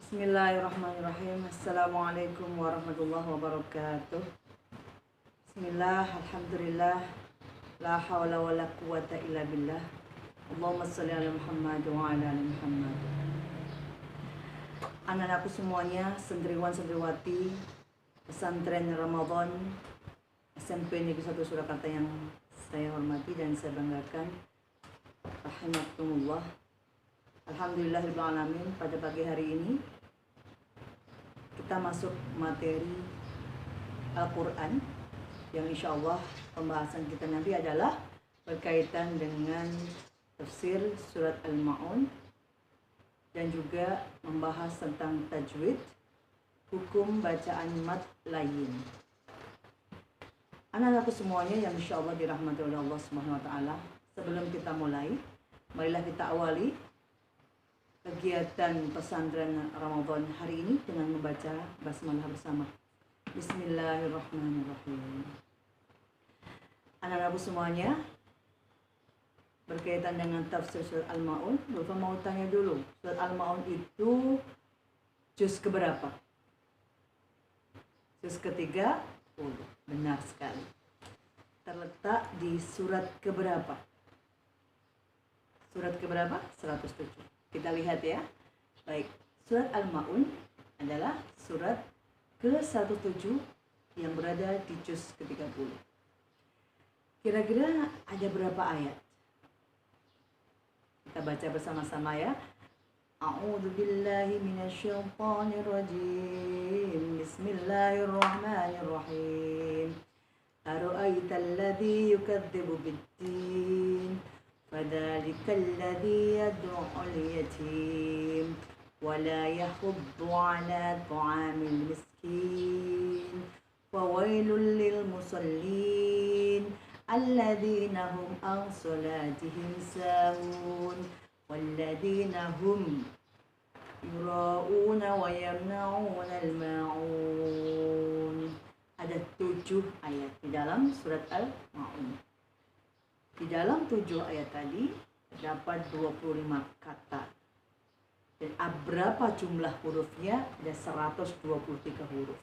Bismillahirrahmanirrahim. Assalamualaikum warahmatullahi wabarakatuh. Bismillah, alhamdulillah, la hawla wa la quwata illa billah. Allahumma salli ala Muhammad wa ala ali Muhammad. Anak-anakku semuanya, sendiriwan-sendiriwati pesantren Ramadan SMP Negeri 1 Surakarta yang saya hormati dan saya banggakan, rahimakumullah. Alhamdulillahirrahmanirrahim. Pada pagi hari ini kita masuk materi Al-Quran yang insya Allah pembahasan kita nanti adalah berkaitan dengan tafsir surat Al-Ma'un dan juga membahas tentang tajwid, hukum bacaan mad lain. Anak-anakku semuanya yang insya Allah dirahmati oleh Allah Subhanahu wa Ta'ala, sebelum kita mulai, marilah kita awali kegiatan pesantren Ramadan hari ini dengan membaca basmalah bersama. Bismillahirrahmanirrahim. Anak-anakku semuanya, berkaitan dengan tafsir surat Al-Ma'un, Bapak mau tanya dulu, surat Al-Ma'un itu juz keberapa? Juz ke-30. Benar sekali. Terletak di surat keberapa? Surat keberapa? 107. Kita lihat ya. Baik, surat Al-Ma'un adalah surat ke-107 yang berada di juz ke-30. Kira-kira ada berapa ayat? Kita baca bersama-sama ya. A'udzu billahi minasyaitonir rajim. Bismillahirrahmanirrahim. Ara'aital ladzi yukadzibu bid-din فذلك الذي يدعو اليتيم ولا يحض على طعام المسكين فويل للمصلين الذين هم عن صلاتهم ساهون والذين هم يراءون ويمنعون الماعون. Ada 7 ayat di dalam surat Al-Ma'un. Di dalam 7 ayat tadi terdapat 25 kata. Dan berapa jumlah hurufnya? Ada 123 huruf.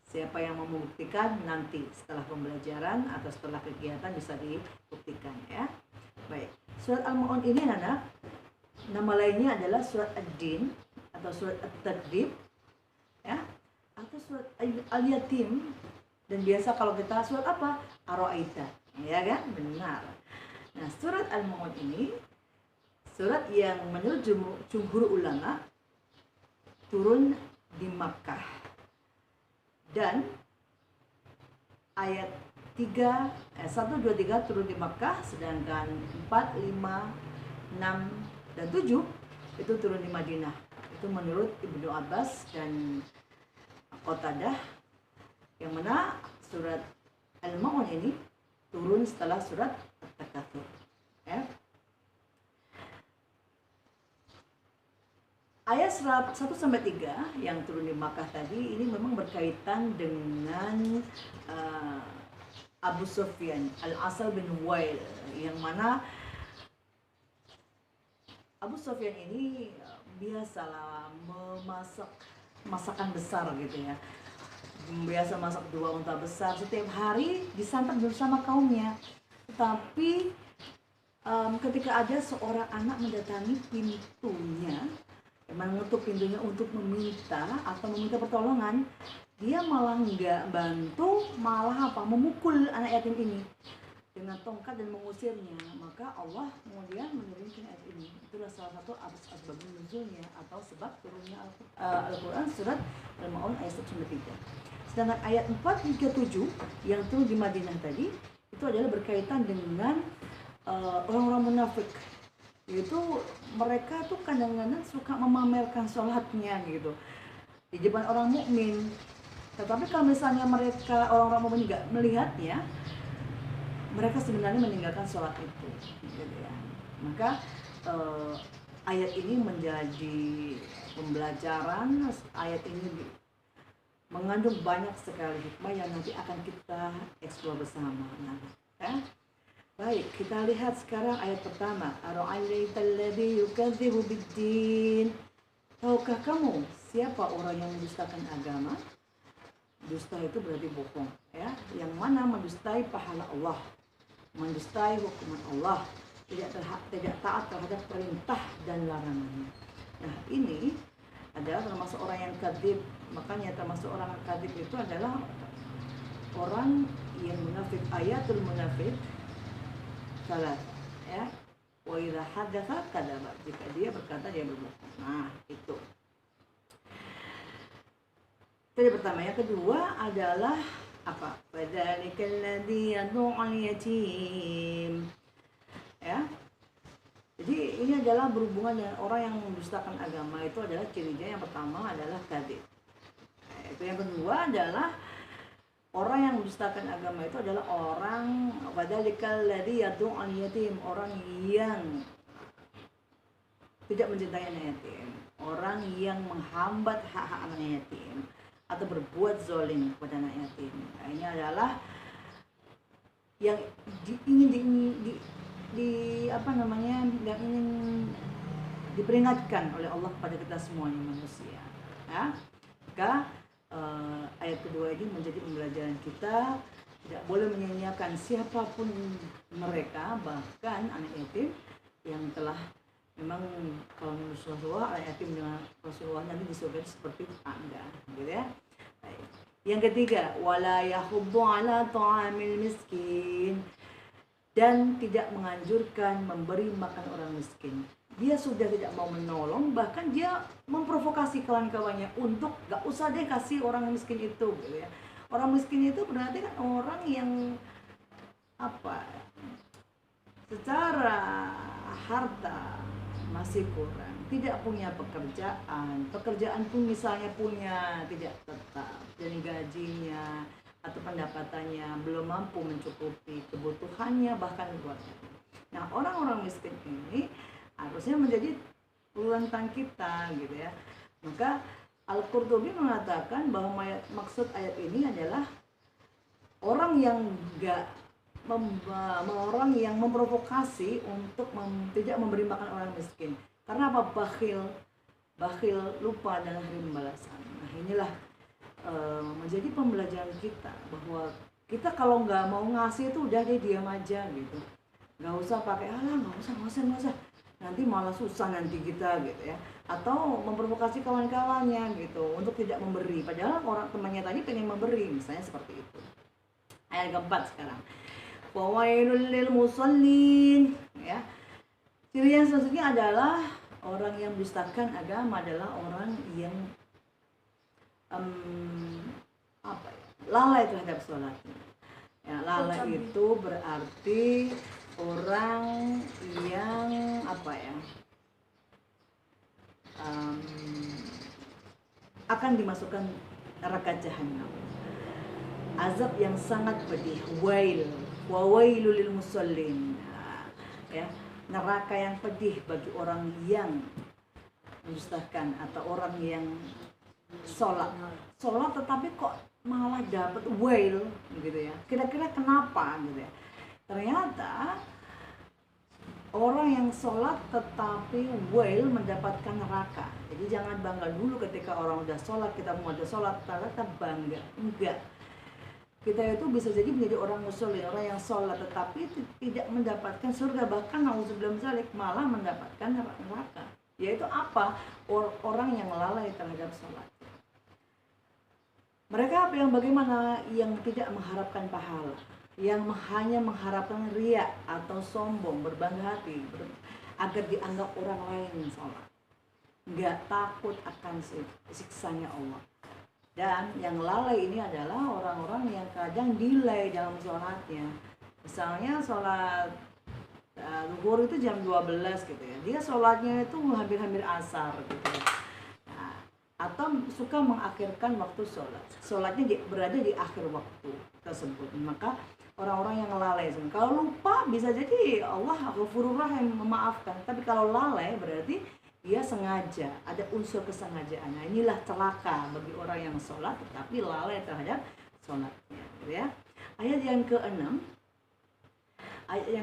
Siapa yang mau membuktikan nanti setelah pembelajaran atau setelah kegiatan bisa dibuktikan ya. Baik, surat Al-Ma'un ini anak, nama lainnya adalah surat Ad-Din atau surat At-Tadrib ya, atau surat Al-Yatim. Dan biasa kalau kita surat apa? Ar-Ra'aita. Ya kan? Benar. Nah, surat Al-Ma'un ini surat yang menurut jumhur ulama turun di Makkah. Dan ayat 1, 2, 3 turun di Makkah, sedangkan 4, 5, 6, dan 7 itu turun di Madinah. Itu menurut Ibnu Abbas dan Qatadah, yang mana surat Al-Ma'un ini turun setelah surat At-Takatsur ya. Ayat 1-3 yang turun di Makkah tadi ini memang berkaitan dengan Abu Sufyan Al-Asal bin Wail, yang mana Abu Sufyan ini biasalah memasak masakan besar gitu ya. Biasa masak 2 unta besar setiap hari disantap bersama kaumnya. Tetapi ketika ada seorang anak mendatangi pintunya, mengetuk pintunya untuk meminta pertolongan, dia malah nggak bantu, malah memukul anak yatim ini dengan tongkat dan mengusirnya. Maka Allah kemudian menurunkan ayat ini. Itulah salah satu asbab nuzulnya atau sebab turunnya Al-Quran surat Al-Ma'un ayat 1-3. Sedangkan ayat 4-7 yang turun di Madinah tadi itu adalah berkaitan dengan orang-orang munafik. Yaitu mereka tuh kadang-kadang suka memamerkan sholatnya gitu di depan orang mukmin. Tetapi kalau misalnya mereka orang-orang mukmin nggak melihatnya, mereka sebenarnya meninggalkan sholat itu gitu ya. Maka ayat ini menjadi pembelajaran. Ayat ini mengandung banyak sekali hikmah yang nanti akan kita eksplor bersama. Ya. Baik, kita lihat sekarang ayat pertama. Ara'aital ladzi yukadzibu bid-din. Tahukah kamu siapa orang yang mendustakan agama? Dusta itu berarti bohong, ya. Yang mana mendustai pahala Allah, mendustai hukuman Allah, tidak taat terhadap perintah dan larangannya. Nah, ini adalah termasuk orang yang kadzib. Makanya termasuk orang yang kadzib itu adalah orang yang munafik. Ayatul munafik salah, ya. Wa idza hadatsa kadzaba. Jika dia berkata dia berbohong. Nah, itu. Jadi pertama, yang kedua adalah apa? Padzalikal ladzi yad'ul yatim. Ya. Jadi ini adalah berhubungan dengan orang yang mendustakan agama. Itu adalah cirinya. Yang pertama adalah kadzib. Itu yang kedua adalah orang yang mendustakan agama itu adalah orang padzalikal ladzi yad'ul yatim, orang yang tidak mencintai anak yatim, orang yang menghambat hak-hak anak yatim atau berbuat zalim kepada anak yatim. Nah, ini adalah yang ingin yang ingin diperingatkan oleh Allah kepada kita semuanya manusia. Ya, maka ayat kedua ini menjadi pembelajaran kita, tidak boleh menyanyiakan siapapun mereka, bahkan anak yatim yang telah memang kalau menurut Rasulullah anak yatim dengan Rasulullah nanti di surga seperti Anda, gitu ya. Baik. Yang ketiga, wala yahuddu ala ta'amil miskin, dan tidak menganjurkan memberi makan orang miskin. Dia sudah tidak mau menolong, bahkan dia memprovokasi kawan-kawannya untuk gak usah deh kasih orang miskin itu, gitu ya. Orang miskin itu berarti kan orang yang apa, secara harta masih kurang, tidak punya pekerjaan pun misalnya punya tidak tetap, dan gajinya atau pendapatannya belum mampu mencukupi kebutuhannya bahkan keluarga. Nah, orang-orang miskin ini harusnya menjadi urutan kita, gitu ya. Maka Al-Qurtubi mengatakan bahwa maksud ayat ini adalah orang yang orang yang memprovokasi untuk tidak memberi makan orang miskin. Karena apa? Bakhil lupa dalam hari pembalasan. Nah, inilah menjadi pembelajaran kita bahwa kita kalau nggak mau ngasih itu udah deh, diam aja gitu, nggak usah pakai nggak usah, nanti malah susah nanti kita, gitu ya. Atau memprovokasi kawan-kawannya gitu untuk tidak memberi, padahal orang temannya tadi pengen memberi, misalnya seperti itu. Ayat keempat sekarang, fawailul lil musallin, ya. Ciri yang selanjutnya adalah orang yang mendustakan agama adalah orang yang lalai terhadap sholatnya. Ya, lalai itu berarti orang yang akan dimasukkan neraka jahanam, azab yang sangat pedih. Wailul lil musallin, ya, neraka yang pedih bagi orang yang mendustakan atau orang yang sholat tetapi kok malah dapat wail, gitu ya. Kira-kira kenapa, gitu ya? Ternyata orang yang sholat tetapi wail mendapatkan neraka. Jadi jangan bangga dulu ketika orang udah sholat, kita mau ada sholat ternyata bangga. Enggak. Kita itu bisa jadi menjadi orang muslim, orang yang sholat tetapi tidak mendapatkan surga, bahkan nauzubillah zalik, malah mendapatkan neraka. Yaitu apa? Orang yang lalai terhadap sholat. Mereka yang bagaimana? Yang tidak mengharapkan pahala, yang hanya mengharapkan riya atau sombong, berbangga hati agar dianggap orang lain sholat, nggak takut akan siksanya Allah. Dan yang lalai ini adalah orang-orang yang kadang delay dalam sholatnya. Misalnya sholat zuhur itu jam 12 gitu ya, dia sholatnya itu hampir-hampir asar gitu ya. Atau suka mengakhirkan waktu sholatnya berada di akhir waktu tersebut. Maka orang-orang yang lalai, kalau lupa bisa jadi Allah Ghafurur Rahim memaafkan, tapi kalau lalai berarti dia sengaja, ada unsur kesengajaan. Nah, inilah celaka bagi orang yang sholat tetapi lalai terhadap sholatnya, gitu ya. Ayat yang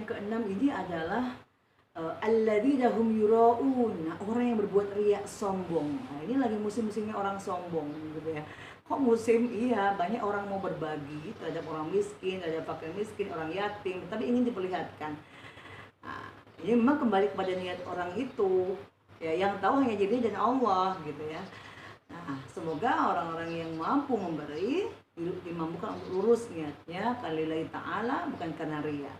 ke-6 ini adalah alladzina hum yura'un. Nah, orang yang berbuat riya, sombong. Nah, ini lagi musim-musimnya orang sombong gitu ya. Kok musim? Iya, banyak orang mau berbagi terhadap orang miskin, terhadap fakir miskin, orang yatim, tapi ingin diperlihatkan. Nah, ini memang kembali kepada niat orang itu. Ya, yang tahu hanya diri dan Allah gitu ya. Nah, semoga orang-orang yang mampu memberi dimampukan untuk lurus niatnya kalillahi ta'ala, bukan karena ria.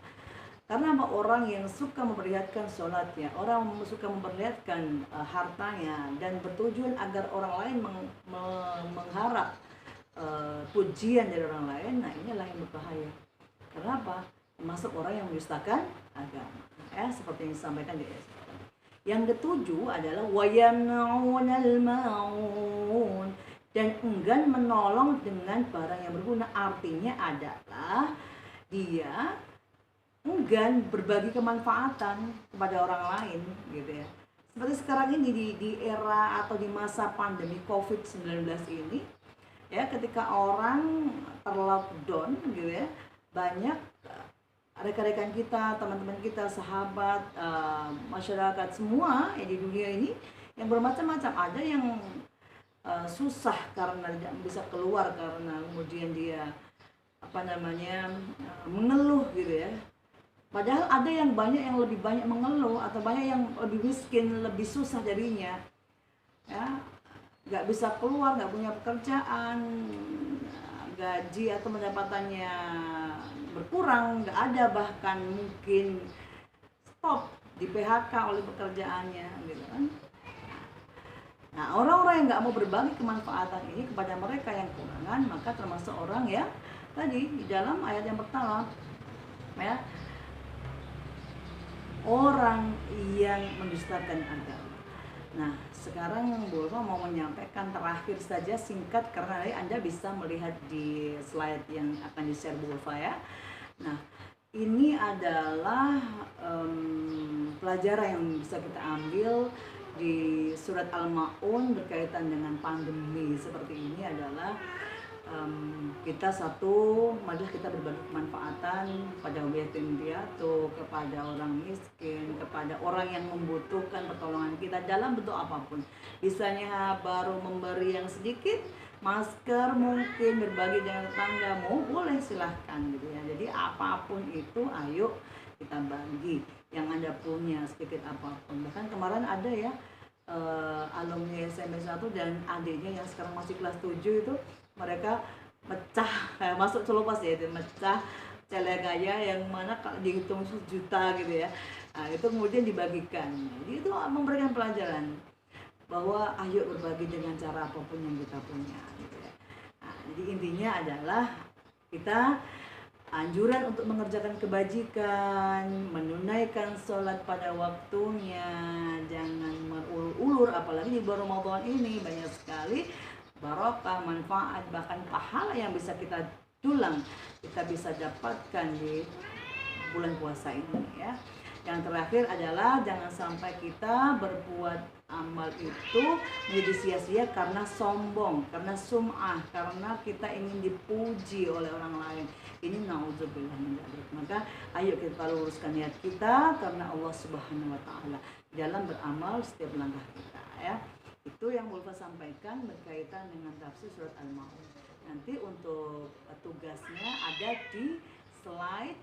Karena apa? Orang yang suka memperlihatkan sholatnya, orang suka memperlihatkan hartanya, dan bertujuan agar orang lain mengharap pujian dari orang lain, nah inilah yang berbahaya. Kenapa? Termasuk orang yang mendustakan agama, ya, seperti yang disampaikan di ayat. Yang ketujuh adalah wayamnaunal maun, dan enggan menolong dengan barang yang berguna. Artinya adalah dia enggan berbagi kemanfaatan kepada orang lain gitu ya. Seperti sekarang ini di era atau di masa pandemi COVID-19 ini ya, ketika orang terlockdown gitu ya, banyak rekan-rekan kita, teman-teman kita, sahabat, masyarakat semua ya di dunia ini yang bermacam-macam. Ada yang susah karena tidak bisa keluar, karena kemudian dia mengeluh gitu ya. Padahal ada yang banyak yang lebih banyak mengeluh, atau banyak yang lebih miskin, lebih susah jadinya ya, nggak bisa keluar, nggak punya pekerjaan, gaji atau pendapatannya berkurang, nggak ada, bahkan mungkin stop, di PHK oleh pekerjaannya gitu kan. Nah, orang-orang yang nggak mau berbagi kemanfaatan ini kepada mereka yang kekurangan, maka termasuk orang ya tadi di dalam ayat yang pertama ya, orang yang mendustakan agama. Nah, sekarang Bu Ulfa mau menyampaikan terakhir saja singkat, karena nanti Anda bisa melihat di slide yang akan di-share Bu Ulfa ya. Nah, ini adalah pelajaran yang bisa kita ambil di surat Al-Ma'un berkaitan dengan pandemi seperti ini adalah kita marilah kita berbagi kemanfaatan kepada yatim piatu, kepada orang miskin, kepada orang yang membutuhkan pertolongan kita dalam bentuk apapun. Bisanya baru memberi yang sedikit, masker, mungkin berbagi dengan tetanggamu, boleh, silahkan gitu ya. Jadi apapun itu ayo kita bagi yang Anda punya, sedikit apapun. Bahkan kemarin ada ya alumni SMP 1 dan adiknya yang sekarang masih kelas 7 itu, mereka pecah masuk celupas ya, itu mecah celeganya yang mana dihitung 1 juta gitu ya. Nah, itu kemudian dibagikan. Jadi itu memberikan pelajaran bahwa ayo berbagi dengan cara apapun yang kita punya gitu ya. Nah, jadi intinya adalah kita anjuran untuk mengerjakan kebajikan, menunaikan sholat pada waktunya, jangan merulur-ulur, apalagi di bulan Ramadan ini banyak sekali barokah, manfaat, bahkan pahala yang bisa kita dulang, kita bisa dapatkan di bulan puasa ini ya. Yang terakhir adalah jangan sampai kita berbuat amal itu menjadi sia-sia karena sombong, karena sum'ah, karena kita ingin dipuji oleh orang lain. Ini naudzubillah min dzalik. Maka ayo kita luruskan niat kita karena Allah Subhanahu wa taala dalam beramal setiap langkah kita ya. Itu yang Ulfa sampaikan berkaitan dengan tafsir surat Al-Ma'un. Nanti untuk tugasnya ada di slide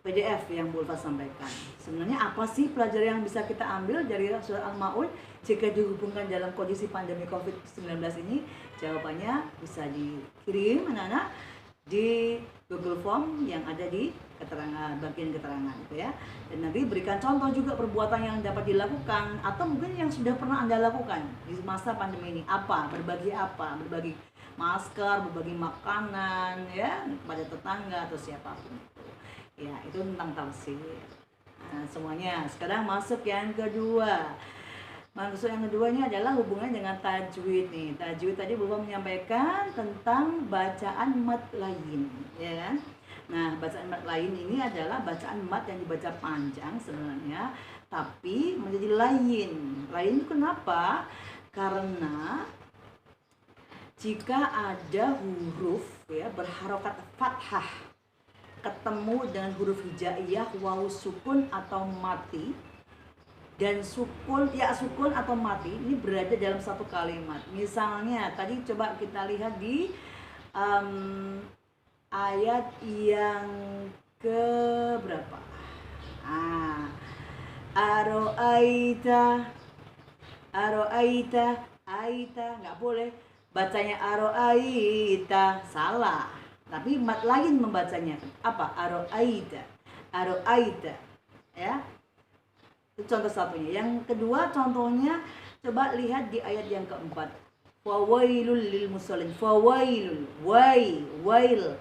PDF yang Bu Ulfa sampaikan. Sebenarnya apa sih pelajaran yang bisa kita ambil dari surat Al-Ma'un jika dihubungkan dalam kondisi pandemi COVID-19 ini? Jawabannya bisa dikirim anak-anak di Google Form yang ada di bagian keterangan gitu ya. Dan nanti berikan contoh juga perbuatan yang dapat dilakukan atau mungkin yang sudah pernah Anda lakukan di masa pandemi ini. Berbagi masker, berbagi makanan ya kepada tetangga atau siapapun itu. Ya, itu tentang tafsir. Nah, semuanya. Sekarang masuk yang kedua. Maksud yang keduanya adalah hubungan dengan tajwid nih. Tajwid tadi Bapak menyampaikan tentang bacaan mat lain, ya kan? Nah, bacaan mat lain ini adalah bacaan mat yang dibaca panjang sebenarnya, tapi menjadi lain. Lain itu kenapa? Karena jika ada huruf ya berharokat fathah ketemu dengan huruf hijaiyah wawu sukun atau mati, dan sukun atau mati ini berada dalam satu kalimat. Misalnya tadi coba kita lihat di ayat yang ke berapa? Aro'aita, aita, nggak boleh bacanya aro'aita, salah. Tapi mat lain membacanya apa? Aro'aita, ya. Itu contoh satunya. Yang kedua contohnya coba lihat di ayat yang keempat. Fawailul lil musallin. Fawailul, wail,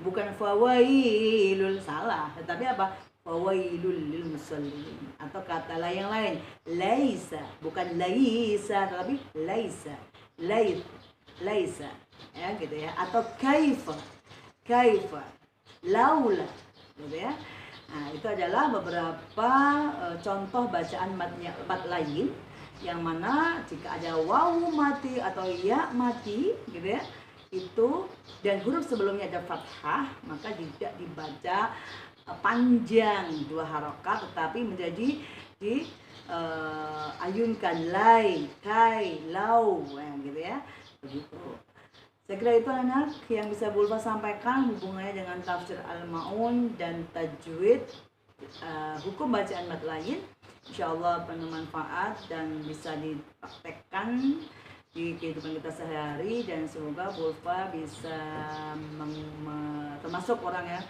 bukan fawailul, salah. Tetapi apa? Fawailul lil musallin. Atau kata lain yang lain, laisa, bukan laisa, tetapi laisa. Laisa. Ya gitu ya. Atau kaifa, laula, gitu ya. Nah, itu adalah beberapa contoh bacaan mat lain yang mana jika ada wawu mati atau ya mati gitu ya, itu dan huruf sebelumnya ada fathah, maka tidak dibaca panjang 2 harokat, tetapi menjadi ayunkan lai, kai, lau, gitu ya, begitu. Saya kira itu anak yang bisa Bu Ulfa sampaikan hubungannya dengan tafsir Al-Ma'un dan tajwid, hukum bacaan mat lain. Insyaallah penuh manfaat dan bisa dipraktekkan di kehidupan kita sehari, dan semoga Bu Ulfa bisa termasuk orang yang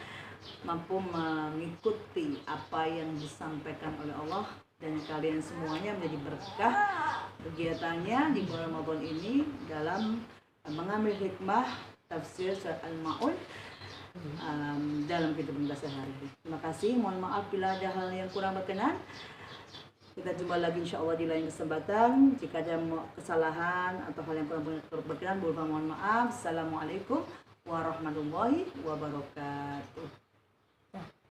mampu mengikuti apa yang disampaikan oleh Allah, dan kalian semuanya menjadi berkah kegiatannya di bulan Ramadan ini dalam mengambil hikmah tafsir surat Al-Ma'un dalam kehidupan kita sehari. Terima kasih, mohon maaf bila ada hal yang kurang berkenan. Kita jumpa lagi insyaallah di lain kesempatan. Jika ada kesalahan atau hal yang kurang berkenan, mohon maaf. Assalamualaikum warahmatullahi wabarakatuh.